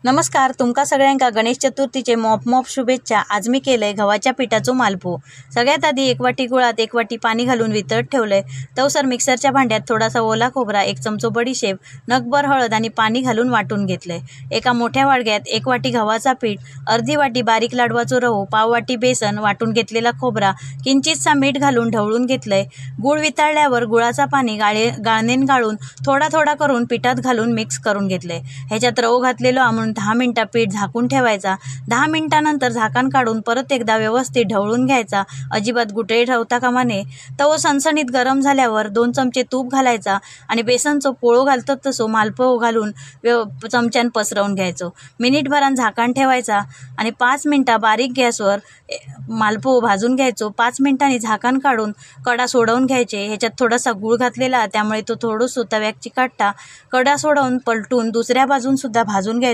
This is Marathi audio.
नमस्कार तुमका सगळ्यांका गणेश चतुर्थीचे मोप शुभेच्छा। आज मी केलंय गव्हाच्या पिठाचो मालपो। सगळ्यात आधी 1 वाटी गुळात 1 वाटी पाणी घालून वितळत ठेवलंय। तवसर मिक्सरच्या भांड्यात थोडासा ओला खोबरा, 1 चमचो बडीशेप, नगभर हळद आणि पाणी घालून वाटून घेतलंय। एका मोठ्या वाडग्यात 1 वाटी गव्हाचा पीठ, अर्धी वाटी बारीक लाडवाचो रवो, पाव वाटी बेसन, वाटून घेतलेला खोबरा, किंचितसा मीठ घालून ढवळून घेतलंय। गुळ वितळल्यावर गुळाचा पाणी गाळणेन गाळून थोडा थोडा करून पिठात घालून मिक्स करून घेतलंय। ह्याच्यात रवो घातलेलो आणून 10 मिनिटं पीठ झाकून ठेवायचा। 10 मिनिटांनंतर झाकण काढून परत एकदा व्यवस्थित ढवळून घ्यायचा। अजिबात गुठळे ठेवता कामा नये। तवो सणसणीत गरम झाल्यावर 2 चमचे तूप घालायचा आणि बेसनचो पोळो घालतात तसो मालपो घालून चमच्यान पसरवून घ्यायचो। मिनिटभरान झाकण ठेवायचा आणि 5 मिनिटं बारीक गॅसवर मालपो भाजून घ्यायचो। 5 मिनिटांनी झाकण काढून कडा सोडवून घ्यायचे। ह्याच्यात थोडासा गूळ घातलेला त्यामुळे तो थोडंसं तव्याक चिकटता। कडा सोडवून पलटून दुसऱ्या बाजून सुद्धा भाजून घ्यायचो।